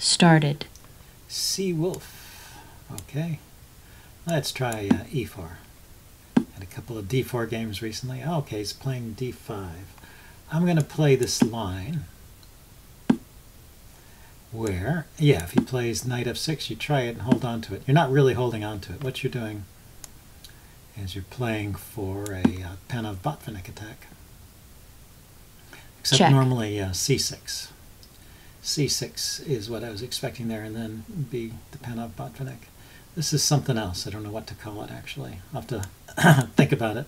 started. Sea wolf. Okay. Let's try e4. Had a couple of d4 games recently. Okay, he's playing d5. I'm going to play this line where, yeah, if he plays knight f6, you try it and hold on to it. You're not really holding on to it. What you're doing is you're playing for a Panov Botvinnik attack. Except Check. normally c6. c6 is what I was expecting there, and then be the Panov Botvinnik. This is something else. I don't know what to call it, actually. I'll have to think about it.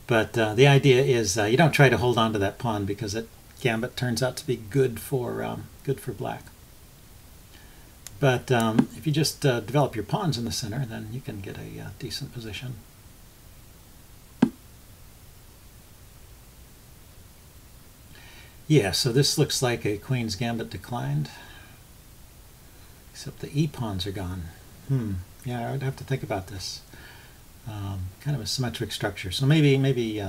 But the idea is you don't try to hold on to that pawn because it gambit turns out to be good for black. But if you just develop your pawns in the center, then you can get a decent position. Yeah, so this looks like a queen's gambit declined, except the e-pawns are gone. Yeah, I would have to think about this. Kind of a symmetric structure. So maybe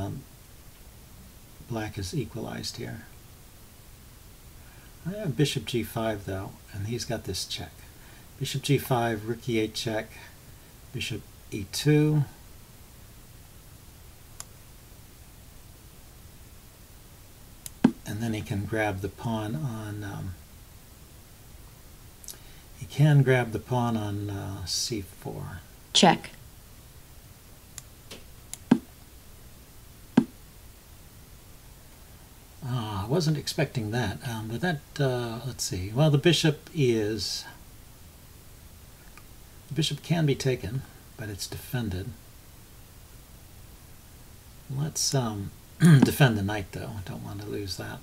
black is equalized here. I have bishop g5 though, and he's got this check. Bishop g5, rook e8 check, bishop e2. And then he can grab the pawn on c4. Check. I wasn't expecting that, but that, let's see. Well, the bishop can be taken, but it's defended. Let's defend the knight, though. I don't want to lose that.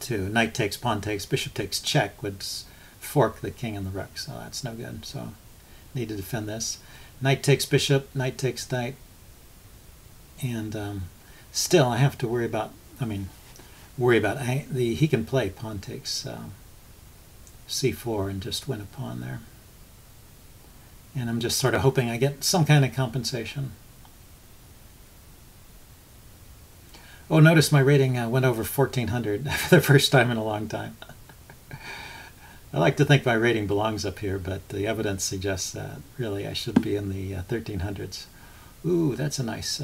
Knight takes, pawn takes, bishop takes check would fork the king and the rook, so that's no good. So need to defend this. Knight takes bishop, knight takes knight, and still I have to worry about. He can play pawn takes c4 and just win a pawn there. And I'm just sort of hoping I get some kind of compensation. Oh, notice my rating went over 1400 for the first time in a long time. I like to think my rating belongs up here, but the evidence suggests that really I should be in the 1300s. Ooh, that's a nice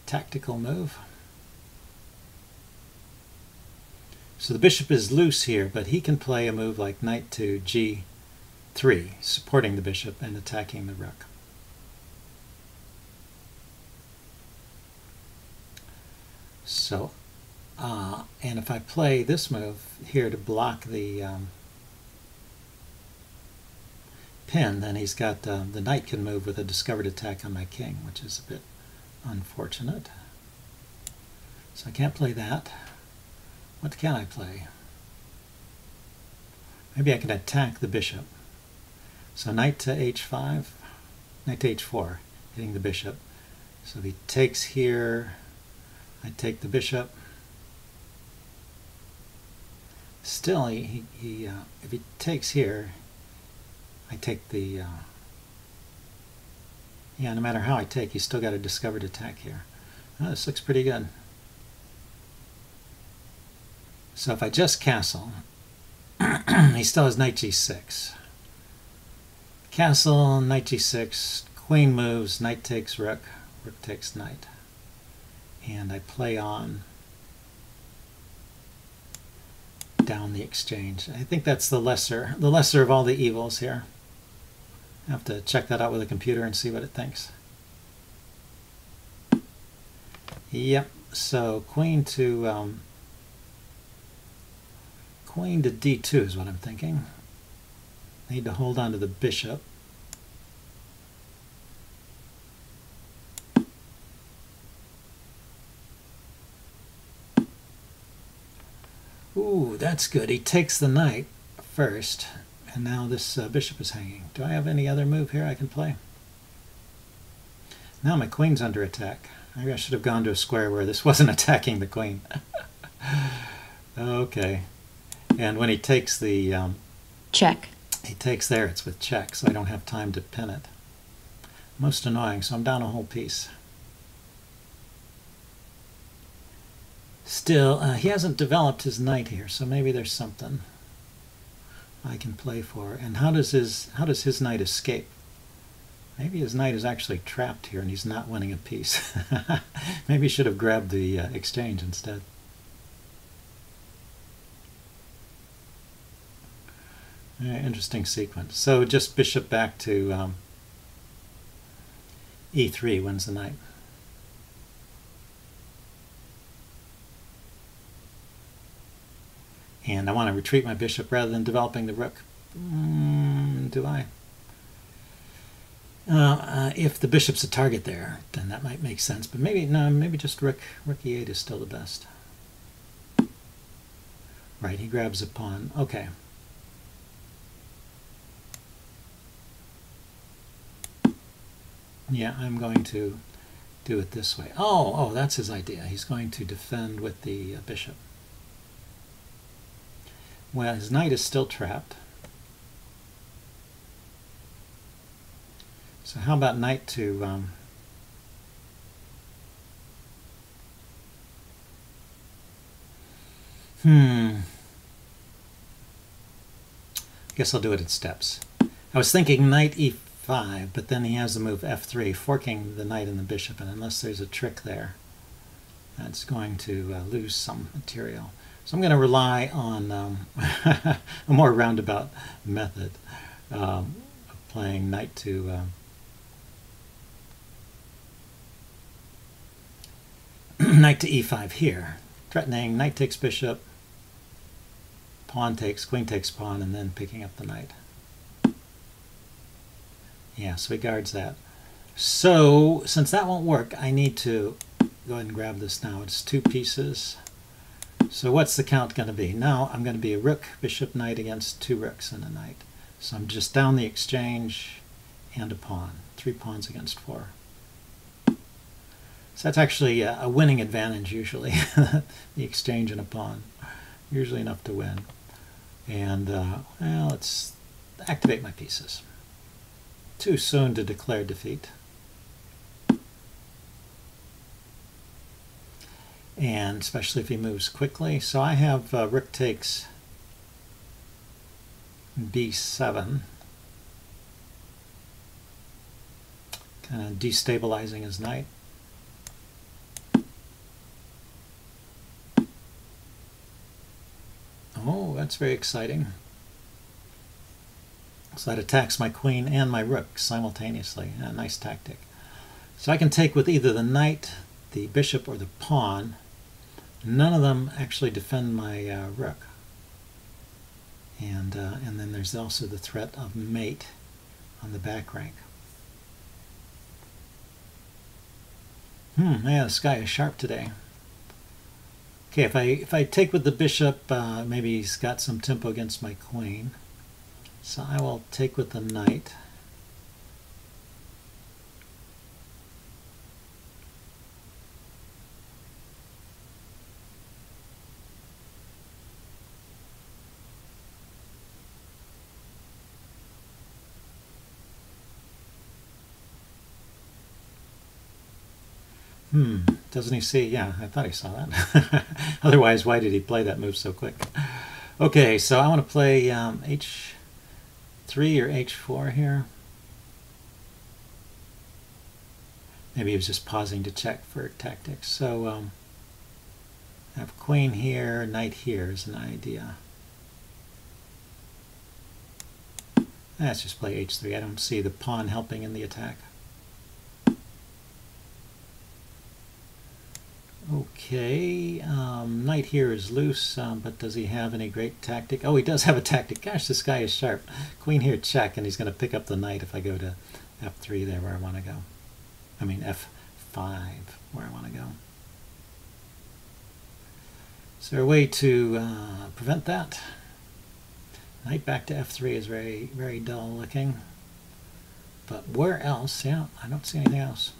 tactical move. So the bishop is loose here, but he can play a move like knight to g3, supporting the bishop and attacking the rook. So, and if I play this move here to block the pin, then he's got the knight can move with a discovered attack on my king, which is a bit unfortunate. So I can't play that. What can I play? Maybe I can attack the bishop. So knight to h5, knight to h4, hitting the bishop. So if he takes here, I take the bishop. Still, if he takes here, I take the... yeah, no matter how I take, he's still got a discovered attack here. Oh, this looks pretty good. So if I just castle, he still has knight g6. Castle, knight g6, queen moves, knight takes rook, rook takes knight. And I play on down the exchange. I think that's the lesser of all the evils here. I have to check that out with a computer and see what it thinks. Yep, so queen to d2 is what I'm thinking. Need to hold on to the bishop. Ooh, that's good. He takes the knight first, and now this bishop is hanging. Do I have any other move here I can play? Now my queen's under attack. Maybe I should have gone to a square where this wasn't attacking the queen. Okay. And when he takes the... check. He takes there, it's with check, so I don't have time to pin it. Most annoying, so I'm down a whole piece. Still, he hasn't developed his knight here, so maybe there's something I can play for. And how does his knight escape? Maybe his knight is actually trapped here and he's not winning a piece. Maybe he should have grabbed the exchange instead. Interesting sequence. So just bishop back to e3 wins the knight. And I want to retreat my bishop rather than developing the rook. Do I? If the bishop's a target there, then that might make sense. But maybe, no, maybe just rook e8 is still the best. Right, he grabs a pawn. Okay. Yeah, I'm going to do it this way. Oh, that's his idea. He's going to defend with the bishop. Well, his knight is still trapped. So how about knight to I guess I'll do it in steps. I was thinking knight e5, but then he has the move f3, forking the knight and the bishop, and unless there's a trick there, that's going to lose some material. So I'm going to rely on a more roundabout method of playing knight to knight to e5 here, threatening knight takes bishop, pawn takes, queen takes pawn, and then picking up the knight. Yeah, so he guards that. So since that won't work, I need to go ahead and grab this now. It's 2 pieces. So what's the count going to be? Now I'm going to be a rook, bishop, knight against 2 rooks and a knight. So I'm just down the exchange and a pawn. 3 pawns against 4. So that's actually a winning advantage usually, the exchange and a pawn. Usually enough to win. And well, let's activate my pieces. Too soon to declare defeat. And especially if he moves quickly. So I have rook takes b7, kind of destabilizing his knight. Oh, that's very exciting. So that attacks my queen and my rook simultaneously. A nice tactic. So I can take with either the knight, the bishop, or the pawn. None of them actually defend my rook. And then there's also the threat of mate on the back rank. Yeah, this guy is sharp today. Okay, if I take with the bishop, maybe he's got some tempo against my queen. So I will take with the knight. Doesn't he see? Yeah, I thought he saw that. Otherwise, why did he play that move so quick? Okay, so I want to play h3 or h4 here. Maybe he was just pausing to check for tactics. So I have queen here, knight here is an idea. Let's just play h3. I don't see the pawn helping in the attack. Okay, knight here is loose, but does he have any great tactic? Oh, he does have a tactic. Gosh, this guy is sharp. Queen here check, and he's going to pick up the knight if I go to f3 there where I want to go. I mean f5 where I want to go. Is there a way to prevent that? Knight back to f3 is very, very dull looking. But where else? Yeah, I don't see anything else.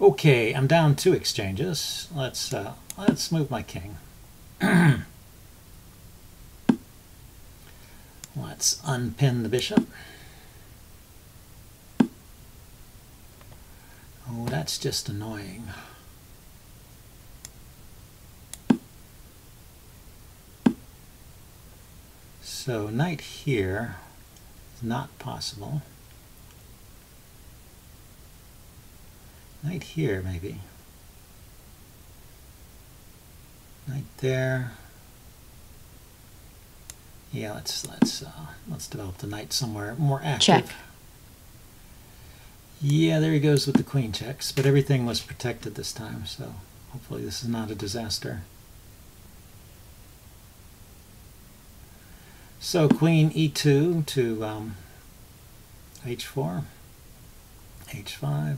Okay, I'm down 2 exchanges. Let's move my king. Let's unpin the bishop. that's just annoying. So knight here is not possible. Knight here, maybe. Knight there. Yeah, let's develop the knight somewhere more active. Check. Yeah, there he goes with the queen checks, but everything was protected this time, so hopefully this is not a disaster. So queen e2 to h4, h5.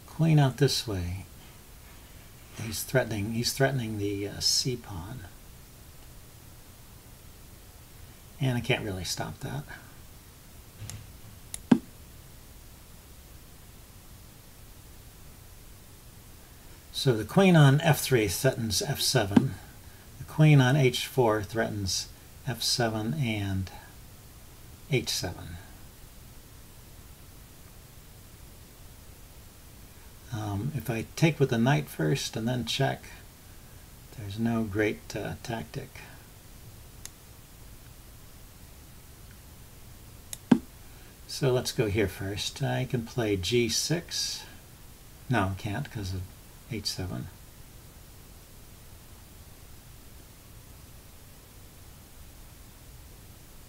Queen out this way. He's threatening the c pawn. And I can't really stop that. So the queen on f3 threatens f7. The queen on h4 threatens f7 and h7. If I take with the knight first and then check, there's no great tactic. So let's go here first. I can play g6. No, I can't because of h7.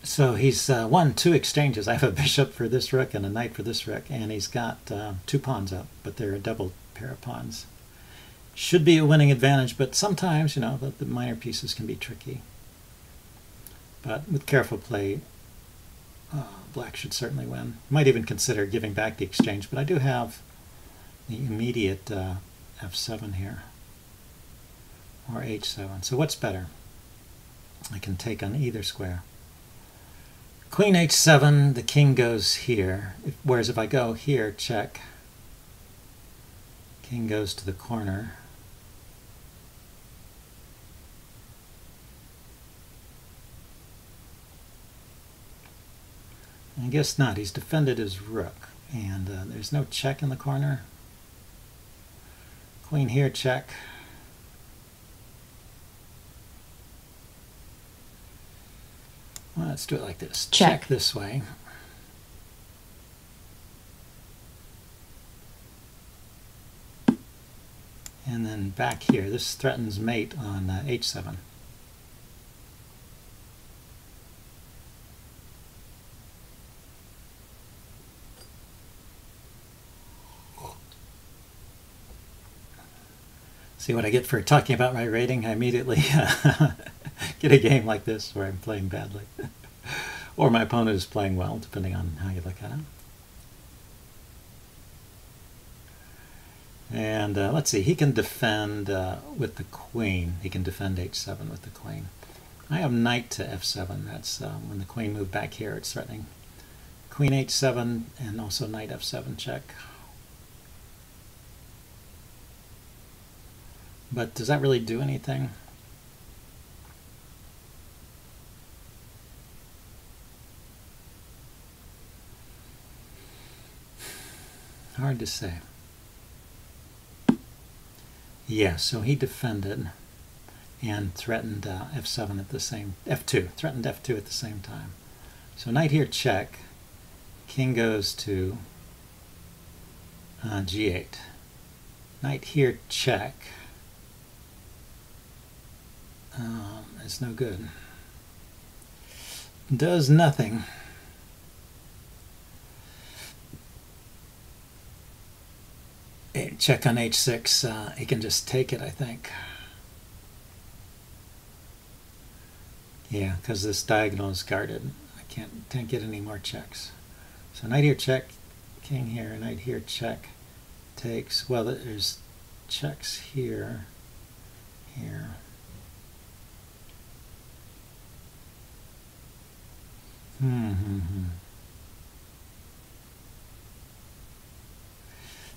So he's won 2 exchanges. I have a bishop for this rook and a knight for this rook, and he's got 2 pawns up, but they're a double pair of pawns. Should be a winning advantage, but sometimes, you know, the minor pieces can be tricky. But with careful play, black should certainly win. Might even consider giving back the exchange, but I do have the immediate f7 here, or h7. So what's better? I can take on either square. Queen h7, the king goes here, whereas if I go here, check, king goes to the corner. I guess not. He's defended his rook, and there's no check in the corner. Queen here, check. Well, let's do it like this. Check. This way. And then back here. This threatens mate on h7. See what I get for talking about my rating? I immediately get a game like this where I'm playing badly. Or my opponent is playing well, depending on how you look at it. And let's see, he can defend with the queen. He can defend h7 with the queen. I have knight to f7. That's when the queen moved back here, it's threatening. Queen h7 and also knight f7 check. But does that really do anything? Hard to say. Yeah, so he defended and threatened f7 at the same, f2, threatened f2 at the same time. So knight here check, king goes to g8. Knight here check. It's no good. Does nothing. Check on h6. He can just take it, I think. Yeah, because this diagonal is guarded. I can't get any more checks. So knight here check, king here, knight here check, takes. Well, there's checks here, here.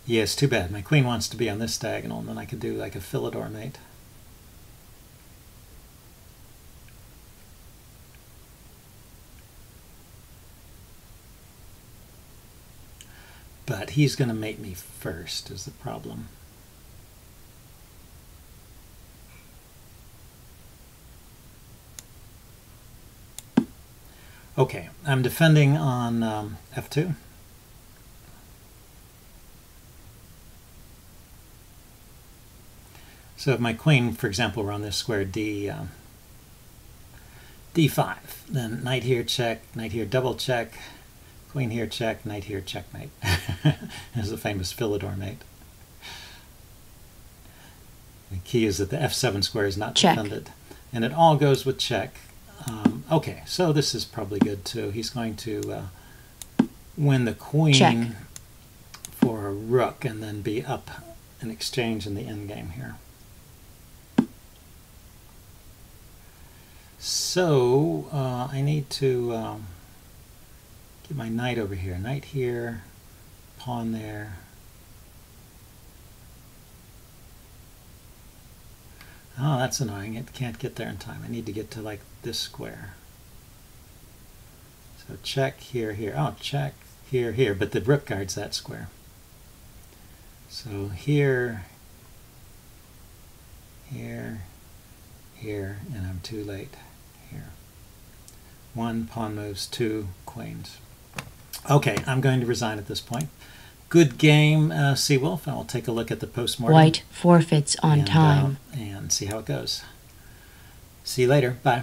Yeah, it's too bad. My queen wants to be on this diagonal, and then I could do like a Philidor mate. but he's going to mate me first is the problem. Okay, I'm defending on f2. So if my queen, for example, were on this square d5, then knight here check, knight here double check, queen here check, knight here checkmate. This is the famous Philidor mate. The key is that the f7 square is not defended. And it all goes with check. Okay, so this is probably good too. He's going to win the queen for a rook and then be up an exchange in the endgame here. So I need to get my knight over here. Knight here, pawn there. Oh, that's annoying. It can't get there in time. I need to get to like this square. So check here, here. Oh, check here, here. But the rook guards that square. So here, here, here, and I'm too late here. One pawn moves, two queens. Okay, I'm going to resign at this point. Good game, Seawolf, and I'll take a look at the postmortem. White forfeits on time. And see how it goes. See you later. Bye.